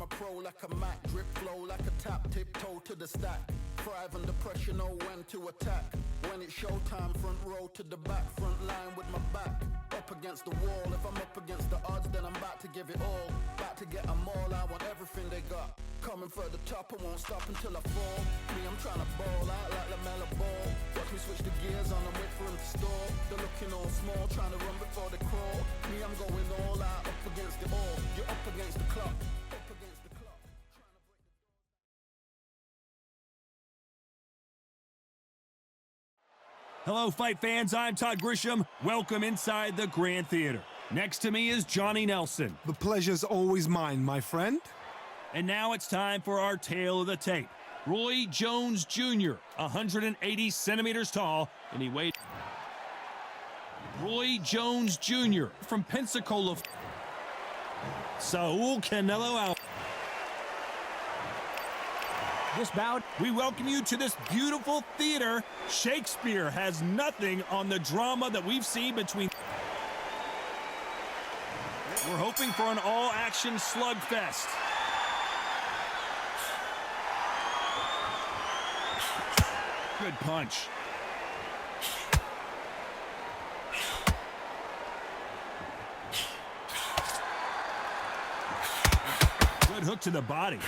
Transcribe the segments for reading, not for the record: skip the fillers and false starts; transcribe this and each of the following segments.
I'm a pro like a Mac, drip flow like a tap, tiptoe to the stack. Thrive under pressure, know when to attack. When it's showtime, front row to the back, front line with my back up against the wall. If I'm up against the odds, then I'm about to give it all. About to get them all, I want everything they got. Coming for the top, I won't stop until I fall. Me, I'm trying to ball out like LaMelo Ball. Watch me switch the gears on and wait for him to stall. They're looking all small, trying to run before they crawl. Me, I'm going all out, up against it all. You're up against the clock, up against the clock. Hello, fight fans. I'm Todd Grisham. Welcome inside the Grand Theater. Next to me is Johnny Nelson. The pleasure's always mine, my friend. And now it's time for our tale of the tape. Roy Jones Jr., 180 centimeters tall, and he weighed... Roy Jones Jr. from Pensacola. Saul Canelo Alvarez. This bout, we welcome you to this beautiful theater. Shakespeare has nothing on the drama that we've seen between... We're hoping for an all-action slugfest. Good punch. Good hook to the body.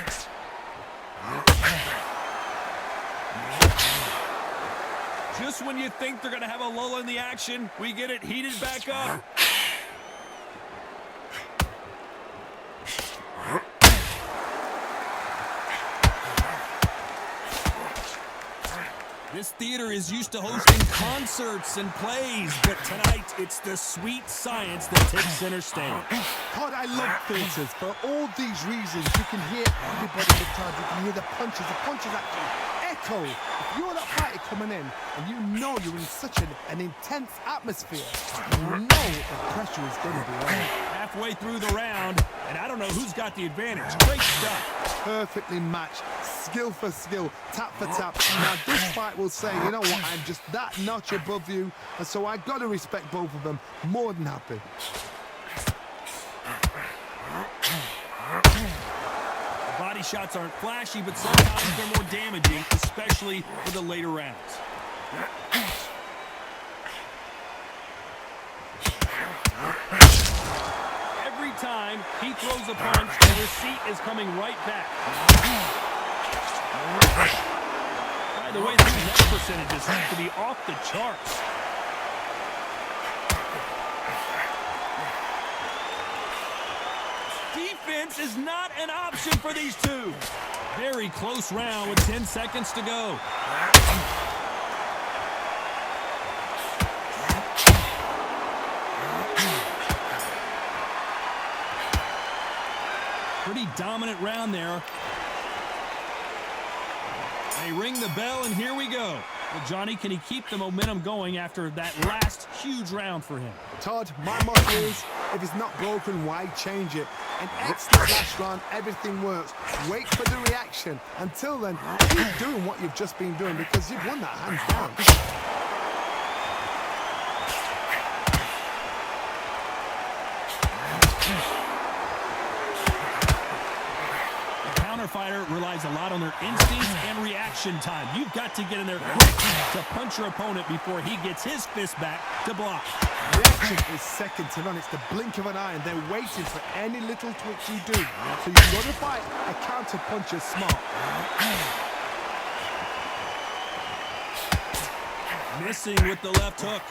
Just when you think they're going to have a lull in the action, we get it heated back up. This theater is used to hosting concerts and plays, but tonight it's the sweet science that takes center stage. God, I love theatres. For all these reasons, you can hear everybody in the crowd. You can hear the punches actually echo. If you're that fighter coming in and you know you're in such an intense atmosphere, you know the pressure is going to be on. Halfway through the round, and I don't know who's got the advantage. Great stuff. Perfectly matched, skill for skill, tap for tap. Now this fight will say, you know what, I'm just that notch above you, and so I got to respect both of them. More than happy. The body shots aren't flashy, but sometimes they're more damaging, especially for the later rounds. Every time he throws a punch, the receipt is coming right back. By the way, these net percentages have to be off the charts. Defense is not an option for these two. Very close round with 10 seconds to go. Pretty dominant round there. They ring the bell, and here we go. Well, Johnny, can he keep the momentum going after that last huge round for him? Todd, my motto is, if it's not broken, why change it? An excellent last round, everything works. Wait for the reaction. Until then, keep doing what you've just been doing because you've won that hands down. Fighter relies a lot on their instincts and reaction time. You've got to get in there quick to punch your opponent before he gets his fist back to block. Reaction is second to none. It's the blink of an eye, and they're waiting for any little twitch you do. So you've got to fight a counter puncher smart. Missing with the left hook.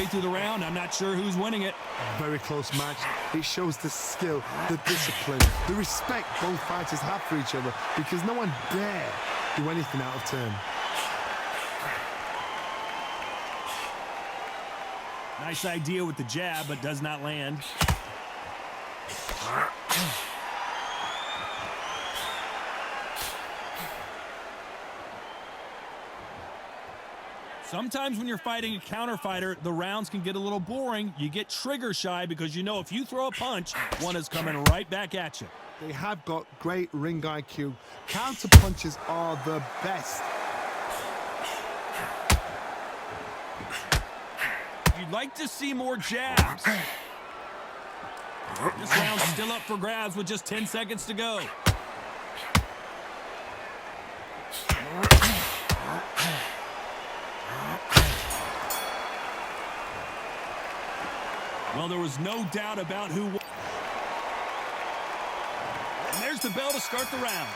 Through the round, I'm not sure who's winning it. Very close match. It shows the skill, the discipline, the respect both fighters have for each other because no one dare do anything out of turn. Nice idea with the jab, but does not land. Sometimes when you're fighting a counter fighter, the rounds can get a little boring. You get trigger shy because you know if you throw a punch, one is coming right back at you. They have got great ring IQ. Counter punches are the best. Like to see more jabs. This round's still up for grabs with just 10 seconds to go. Well, there was no doubt about who won. And there's the bell to start the round.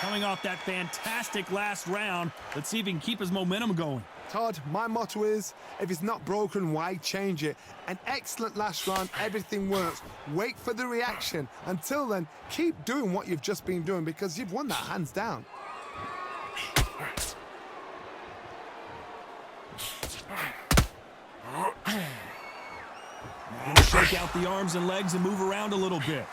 Coming off that fantastic last round, let's see if he can keep his momentum going. Todd, my motto is, if it's not broken, why change it? An excellent last round, everything works. Wait for the reaction. Until then, keep doing what you've just been doing because you've won that hands down. Gonna shake out the arms and legs and move around a little bit.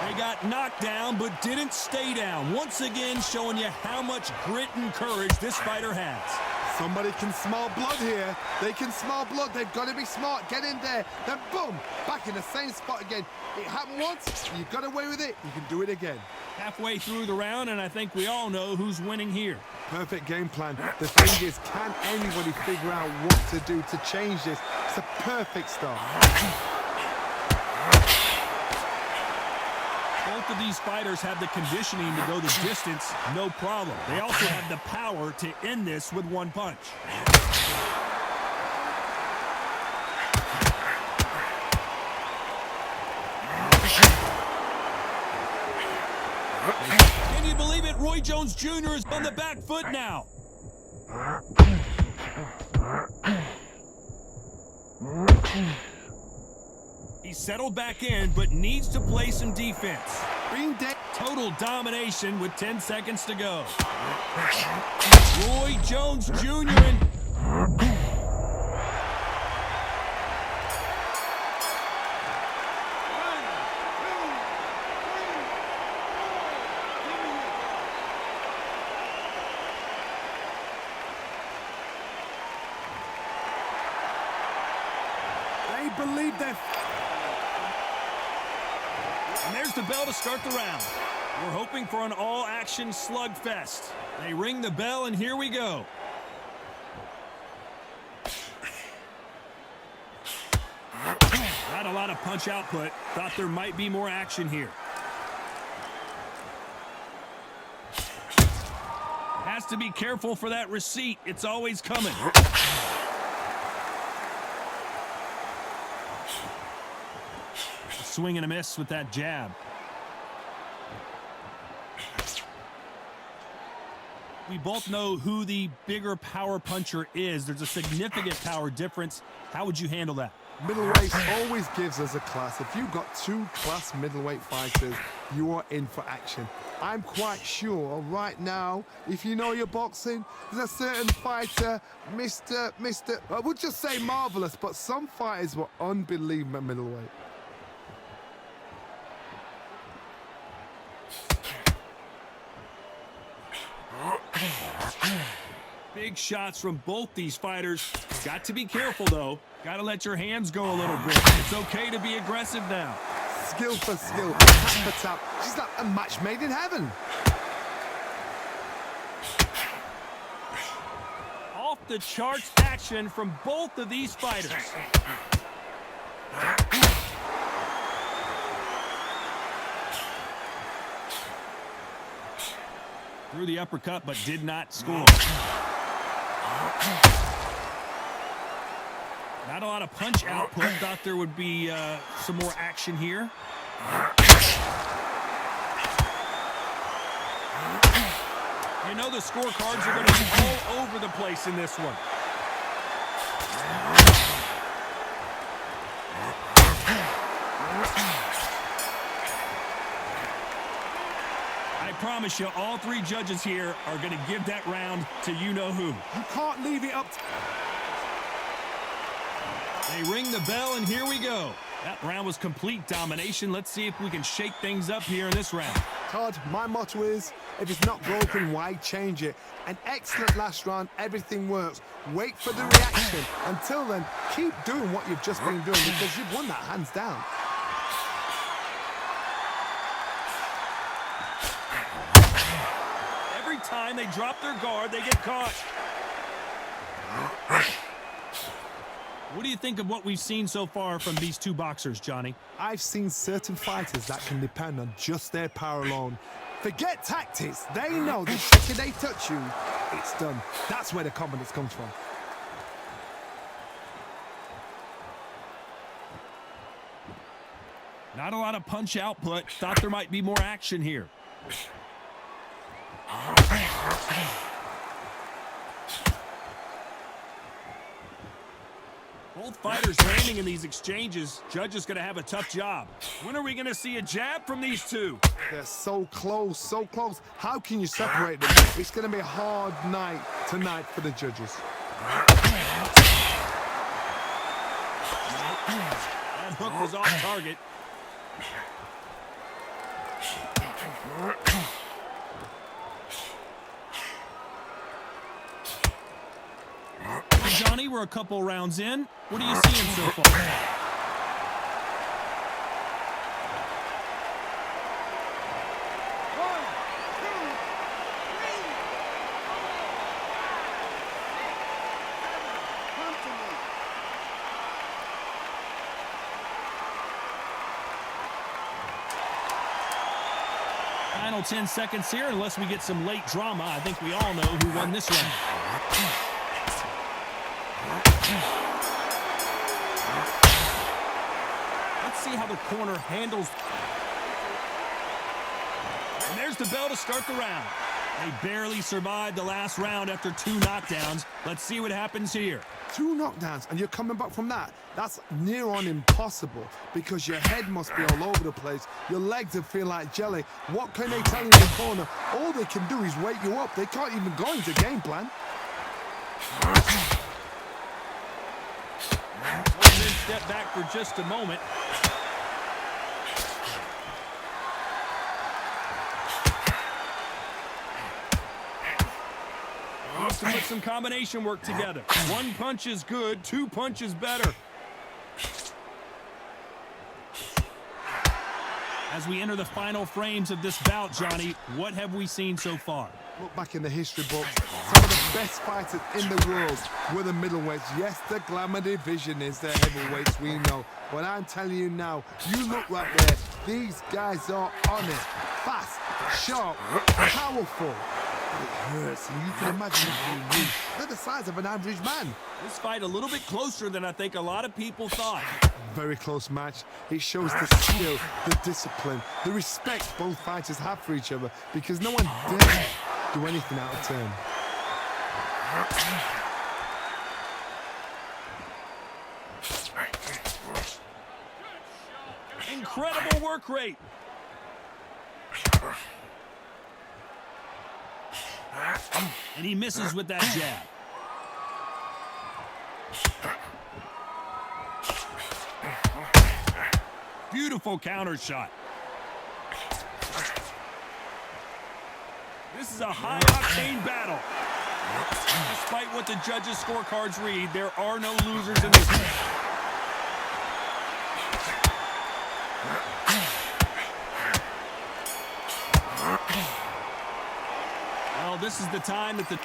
They got knocked down, but didn't stay down. Once again, showing you how much grit and courage this fighter has. Somebody can smell blood here. They can smell blood. They've got to be smart. Get in there. Then boom, back in the same spot again. It happened once. You got away with it. You can do it again. Halfway through the round, and I think we all know who's winning here. Perfect game plan. The thing is, can anybody figure out what to do to change this? It's a perfect start. Both of these fighters have the conditioning to go the distance, no problem. They also have the power to end this with one punch. Can you believe it? Roy Jones Jr. is on the back foot now. He's settled back in, but needs to play some defense. Total domination with 10 seconds to go. Roy Jones Jr. They believe they're... And there's the bell to start the round. We're hoping for an all-action slugfest. They ring the bell, and here we go. Not a lot of punch output. Thought there might be more action here. Has to be careful for that receipt. It's always coming. Swing and a miss with that jab. We both know who the bigger power puncher is. There's a significant power difference. How would you handle that? Middleweight always gives us a class. If you've got two class middleweight fighters, you are in for action. I'm quite sure right now, if you know your boxing, there's a certain fighter, I would just say marvelous, but some fighters were unbelievable at middleweight. Big shots from both these fighters. Got to be careful, though. Got to let your hands go a little bit. It's okay to be aggressive now. Skill for skill, tap for tap. She's like a match made in heaven. Off the charts action from both of these fighters. Threw the uppercut, but did not score. Not a lot of punch output. Thought there would be some more action here. You know the scorecards are going to be all over the place in this one. I promise you, all three judges here are going to give that round to you-know-who. You can't leave it up to... They ring the bell, and here we go. That round was complete domination. Let's see if we can shake things up here in this round. Todd, my motto is, if it's not broken, why change it? An excellent last round, everything works. Wait for the reaction. Until then, keep doing what you've just been doing because you've won that hands down. Every time they drop their guard, they get caught. What do you think of what we've seen so far from these two boxers, Johnny? I've seen certain fighters that can depend on just their power alone. Forget tactics. They know the second they touch you, it's done. That's where the confidence comes from. Not a lot of punch output. Thought there might be more action here. Both fighters landing in these exchanges. Judge is going to have a tough job. When are we going to see a jab from these two? They're so close, so close. How can you separate them? It's going to be a hard night tonight for the judges. That hook was off target. Johnny, we're a couple rounds in. What are you seeing so far? Final 10 seconds here, unless we get some late drama. I think we all know who won this round. Let's see how the corner handles. And there's the bell to start the round. They barely survived the last round after 2 knockdowns. Let's see what happens here. 2 knockdowns, and you're coming back from that. That's near on impossible because your head must be all over the place. Your legs will feel like jelly. What can they tell you in the corner? All they can do is wake you up. They can't even go into game plan. Then step back for just a moment. Wants to put some combination work together. 1 punch is good, 2 punches better. As we enter the final frames of this bout, Johnny, what have we seen so far? Look back in the history books. Some of the best fighters in the world were the middleweights. Yes, the glamour division is the heavyweights, we know. But I'm telling you now, you look right there. These guys are on it. Fast, sharp, powerful. It hurts, and you can imagine it being weak. They're the size of an average man. This fight a little bit closer than I think a lot of people thought. Very close match. It shows the skill, the discipline, the respect both fighters have for each other because no one dares do anything out of turn. Incredible work rate. And he misses with that jab. Beautiful counter shot. This is a high-octane battle. Despite what the judges' scorecards read, there are no losers in this match. Well, this is the time that we're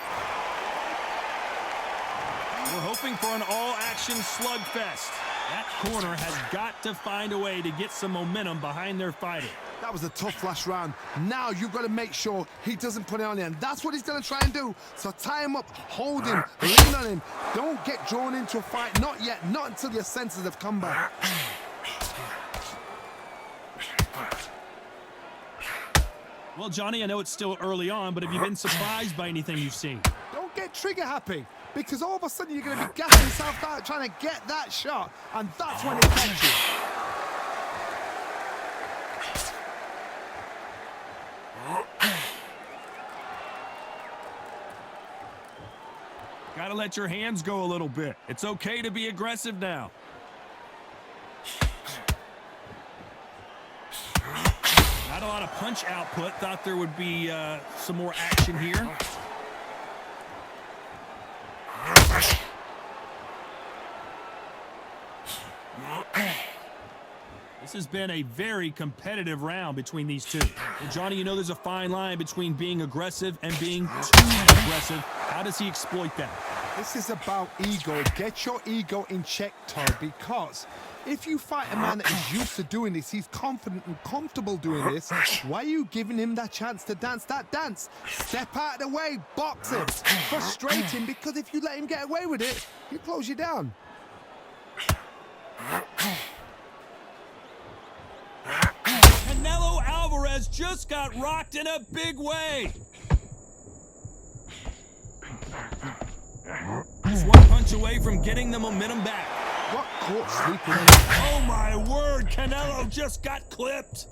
hoping for an all-action slugfest. That corner has got to find a way to get some momentum behind their fighter. That was a tough last round. Now you've got to make sure he doesn't put it on the end. That's what he's going to try and do. So tie him up, hold him, lean on him. Don't get drawn into a fight. Not yet. Not until your senses have come back. Well, Johnny, I know it's still early on, but have you been surprised by anything you've seen? Don't get trigger happy, because all of a sudden you're going to be gassing yourself out trying to get that shot, and that's when it catches you. Got to let your hands go a little bit. It's okay to be aggressive now. Not a lot of punch output. Thought there would be some more action here. This has been a very competitive round between these two. And Johnny, you know there's a fine line between being aggressive and being too aggressive. How does he exploit that? This is about ego. Get your ego in check, Todd, because if you fight a man that is used to doing this, he's confident and comfortable doing this, why are you giving him that chance to dance that dance? Step out of the way, box him. Frustrate him, because if you let him get away with it, he'll close you down. Canelo Alvarez just got rocked in a big way. Just one punch away from getting the momentum back. What caught sleeping? Oh my word, Canelo just got clipped.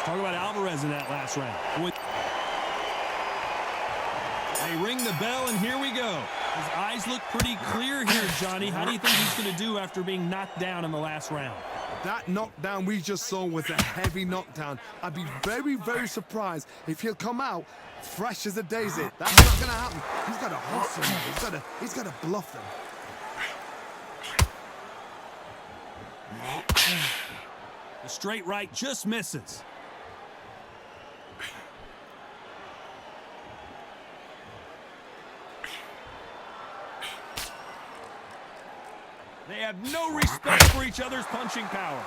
Talk about Alvarez in that last round. They ring the bell, and here we go. His eyes look pretty clear here, Johnny. How do you think he's going to do after being knocked down in the last round? That knockdown we just saw was a heavy knockdown. I'd be very, very surprised if he'll come out fresh as a daisy. That's not going to happen. He's got to hustle him. He's got to bluff them. The straight right just misses. They have no respect for each other's punching power.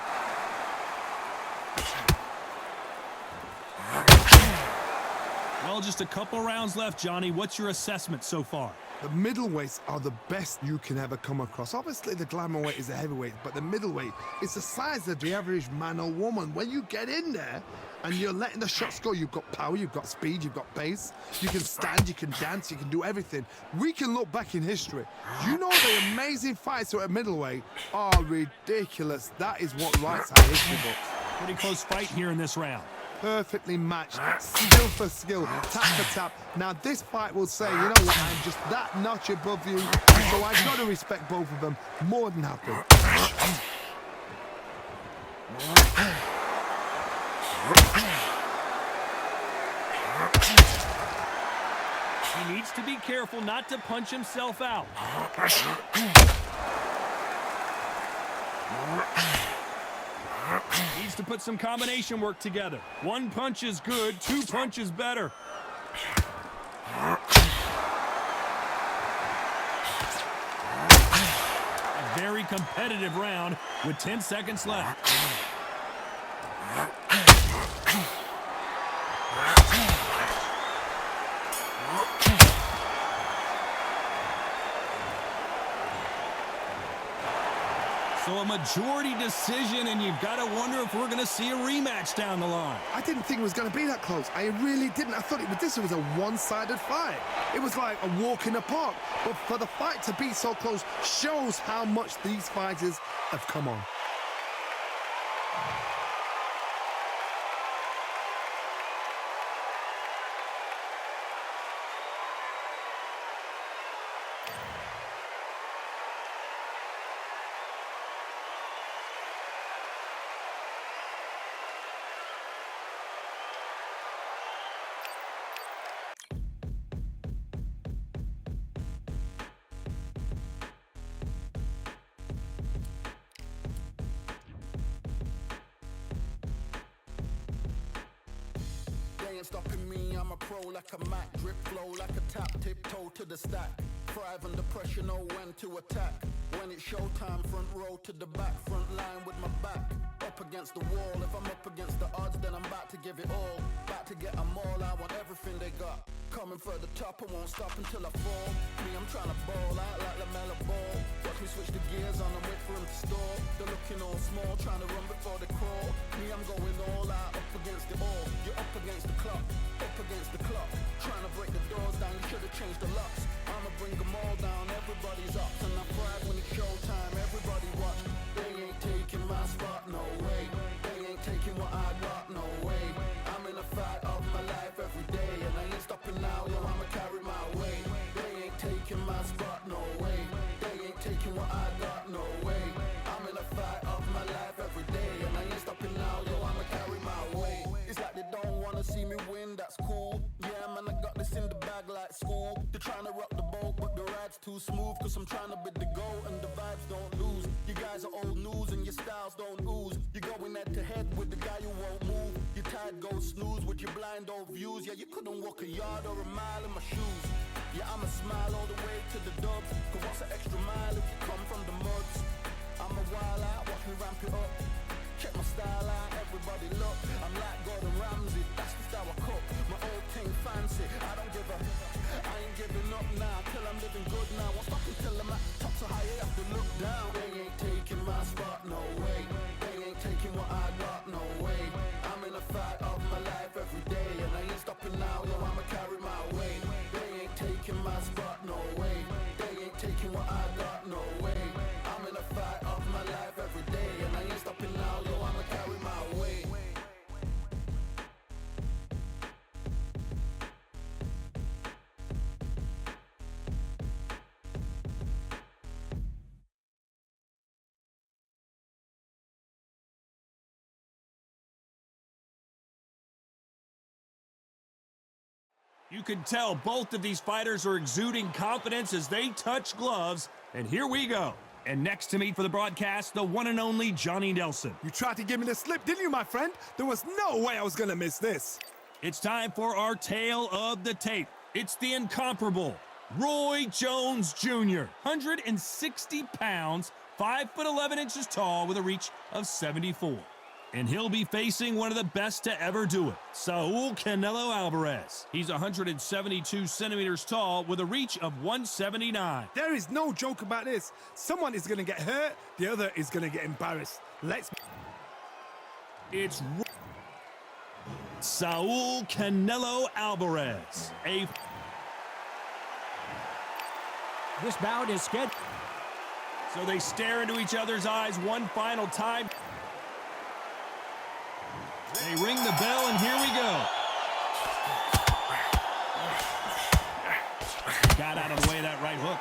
Well, just a couple rounds left, Johnny. What's your assessment so far? The middleweights are the best you can ever come across. Obviously, the glamour weight is a heavyweight, but the middleweight is the size of the average man or woman. When you get in there and you're letting the shots go, you've got power, you've got speed, you've got pace. You can stand, you can dance, you can do everything. We can look back in history. You know the amazing fights at middleweight are ridiculous. That is what writes our history books. Pretty close fight here in this round. Perfectly matched, skill for skill, tap for tap. Now this fight will say, you know what, I'm just that notch above you, so I've got to respect both of them more than happy. He needs to be careful not to punch himself out. Needs to put some combination work together. One punch is good, two punches better. A very competitive round with 10 seconds left. So a majority decision, and you've got to wonder if we're going to see a rematch down the line. I didn't think it was going to be that close. I really didn't. I thought this was a one-sided fight. It was like a walk in the park. But for the fight to be so close shows how much these fighters have come on. Ain't stopping me, I'm a pro like a Mac. Drip flow like a tap, tiptoe to the stack. Thrive under pressure, know when to attack. When it's showtime, front row to the back. Front line with my back up against the wall. If I'm up against the odds, then I'm about to give it all. About to get them all, I want everything they got. Coming for the top, I won't stop until I fall. Me, I'm trying to ball out like LaMelo Ball. Watch me switch the gears on and wait for him to stall. They're looking all small, trying to run before they crawl. Me, I'm going all out, up against the all. You're up against the clock, up against the clock. Trying to break the doors down, you should have changed the locks. I'ma bring them all down, everybody's up. You're trying to rock the boat, but the ride's too smooth. Cause I'm trying to bid the goal and the vibes don't lose. You guys are old news and your styles don't ooze. You're going head to head with the guy who won't move. Your tide goes snooze with your blind old views. Yeah, you couldn't walk a yard or a mile in my shoes. Yeah, I'ma smile all the way to the dubs. Cause what's an extra mile if you come from the muds? I'm a wild out, watch me ramp it up. Check my style out, everybody look. I'm like Gordon Ramsay, that's the style I cook. My old thing fancy, I don't give a. I ain't giving up now, till I'm living good now. Won't stop until I'm at top so high, you have to look down. They ain't taking my spot, no way. They ain't taking what I got, no way. I'm in a fight of my life every day, and I ain't stopping now, yo, I'ma carry my weight. They ain't taking my spot, no way. They ain't taking what I got, no way. I'm in a fight of my life every day, and I ain't stopping now, yo, I'ma carry my weight. You can tell both of these fighters are exuding confidence as they touch gloves. And here we go. And next to me for the broadcast, the one and only Johnny Nelson. You tried to give me the slip, didn't you, my friend? There was no way I was going to miss this. It's time for our tale of the tape. It's the incomparable Roy Jones Jr. 160 pounds, 5'11" tall with a reach of 74. And he'll be facing one of the best to ever do it, Saul Canelo Alvarez. He's 172 centimeters tall with a reach of 179. There is no joke about this. Someone is going to get hurt, the other is going to get embarrassed. It's Saul Canelo Alvarez. This bout is scheduled. So they stare into each other's eyes one final time. They ring the bell, and here we go. He got out of the way of that right hook.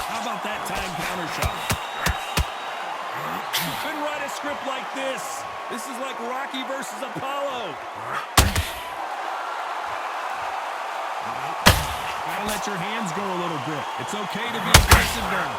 How about that time counter shot? You couldn't write a script like this. This is like Rocky versus Apollo. Gotta let your hands go a little bit. It's okay to be aggressive now.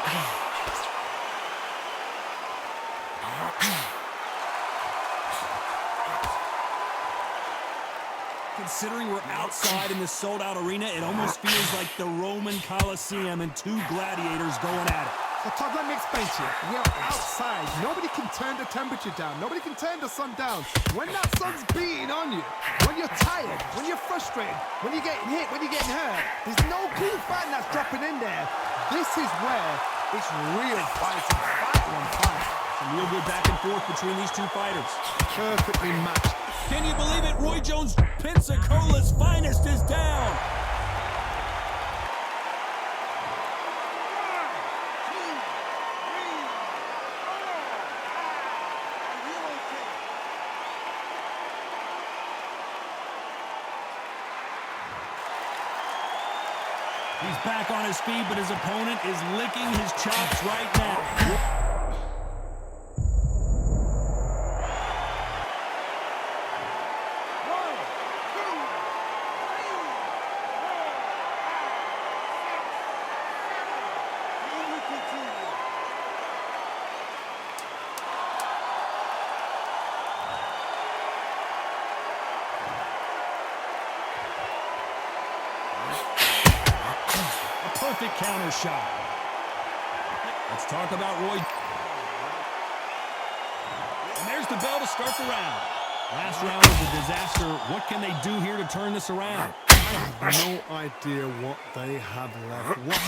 Considering we're outside in this sold-out arena, it almost feels like the Roman Colosseum and two gladiators going at it. So Todd, let me explain to you. We're outside. Nobody can turn the temperature down. Nobody can turn the sun down. When that sun's beating on you, when you're tired, when you're frustrated, when you're getting hit, when you're getting hurt, there's no cool fighting that's dropping in there. This is where it's real fighting. Fight on fight. Some real good back and forth between these two fighters. Perfectly matched. Can you believe it? Roy Jones, Pensacola's finest, is down. He's back on his feet, but his opponent is licking his chops right now. Perfect counter shot. Let's talk about Roy. And there's the bell to start the round. Last round was a disaster. What can they do here to turn this around? I have no idea what they have left.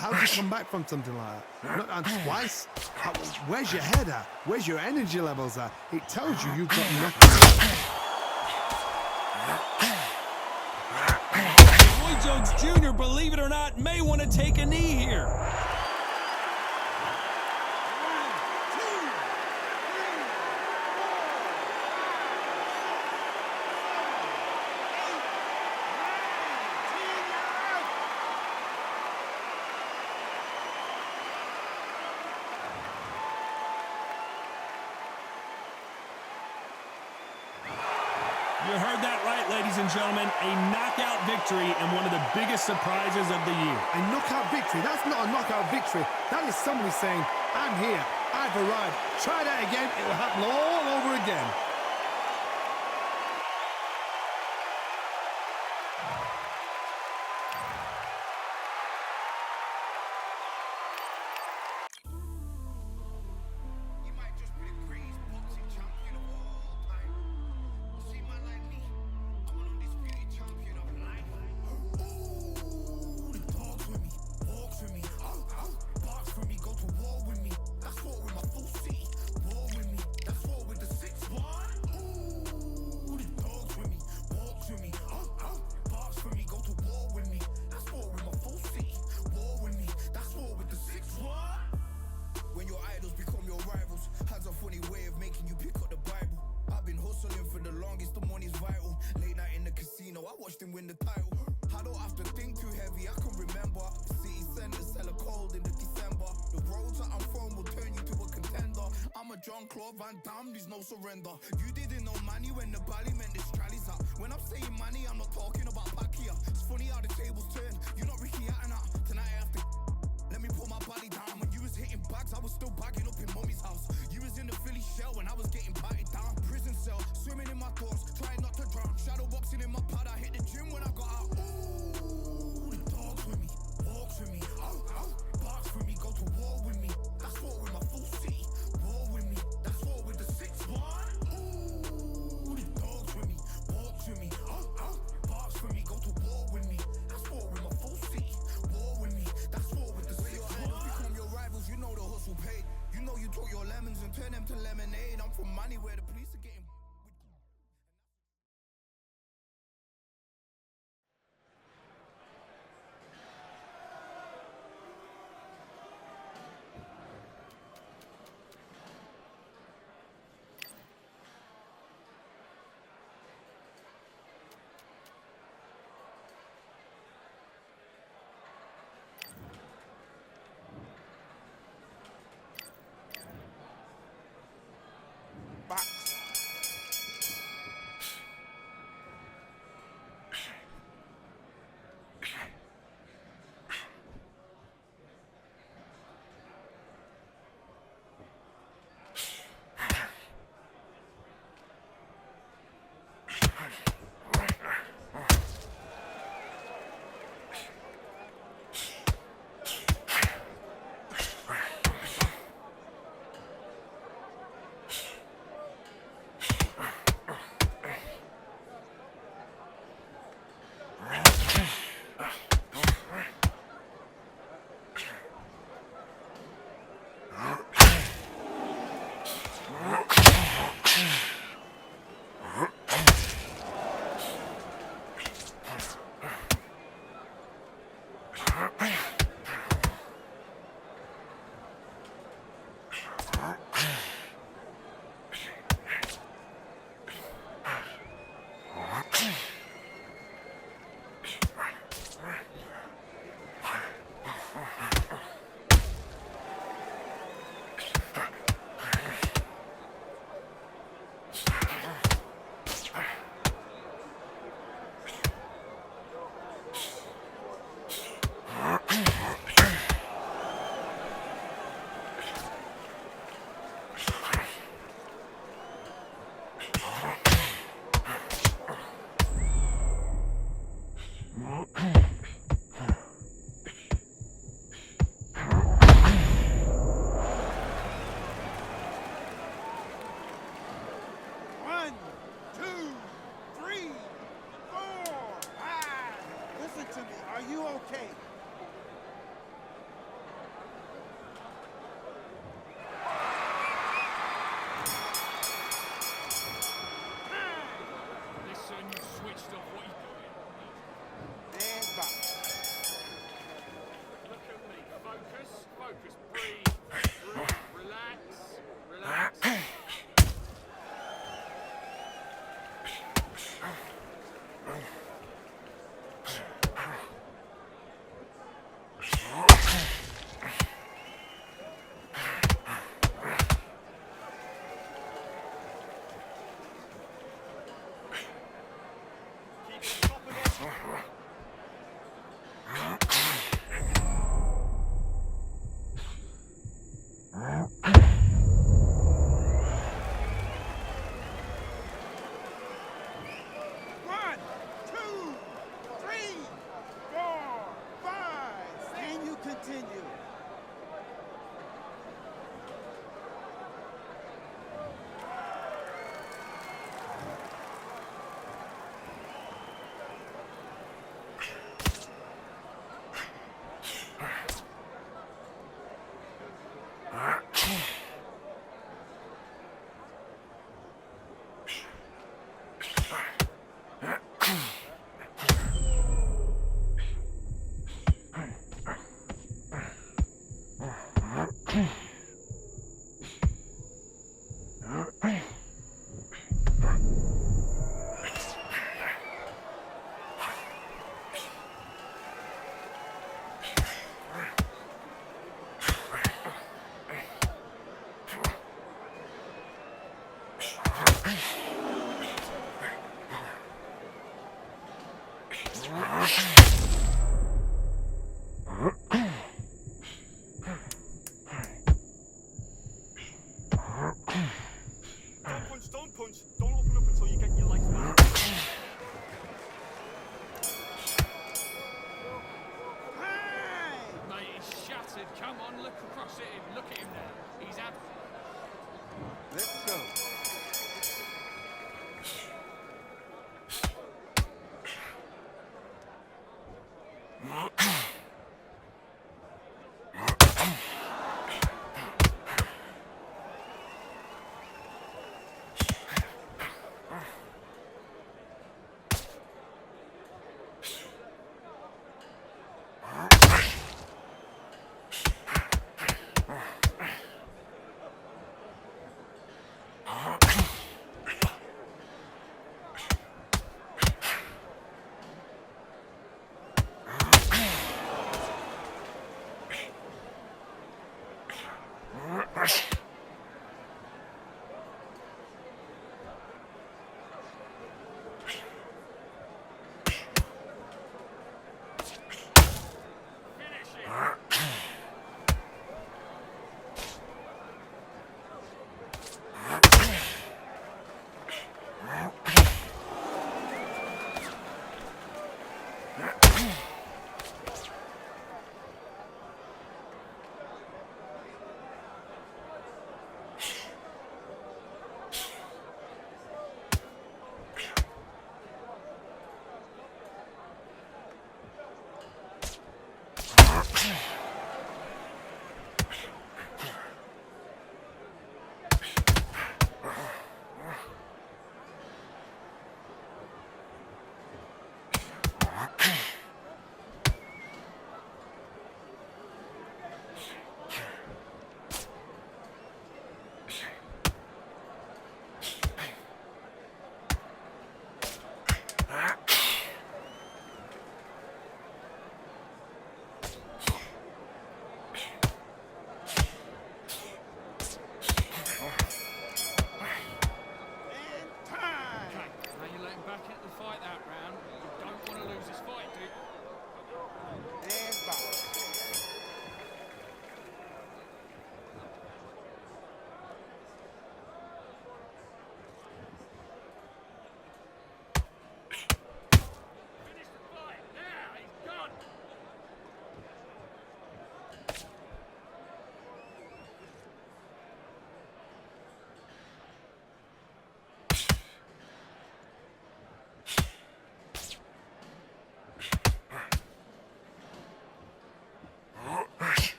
How do you come back from something like that? Not twice? Where's your head at? Where's your energy levels at? It tells you you've got nothing. Roy Jones Jr., believe it or not, may want to take a knee here. You heard that right, ladies and gentlemen. A knockout victory and one of the biggest surprises of the year. A knockout victory? That's not a knockout victory. That is somebody saying, I'm here, I've arrived. Try that again, it will happen all over again. Win the title. I don't have to think too heavy, I can remember. The city center's hella cold in the December. The roads that I'm from will turn you to a contender. I'm a Jean-Claude Van Damme, there's no surrender. You didn't know money when the bally meant this trallies up. When I'm saying money, I'm not talking about back here. It's funny how the tables turn. You're not Ricky Hatton. Tonight I have to let me put my body down. When you was hitting bags, I was still bagging up in mommy's house. You was in the Philly shell when I was getting batted down. Prison cell, swimming in my thoughts, trying not to drown. Shadow boxing in my pad, I hit the gym when I got out. Ooh, the dogs with me, walks with me, barks with me, go to war with me. That's war with my full city, war with me. That's war with the 6-1. Ooh, the dogs with me, walks with me, barks with me, go to war with me. That's war with my full city, war with me. That's war with the 6-1. Become your rivals, you know the hustle paid. You know you took your lemons and turn them to lemonade. I'm from money where the police are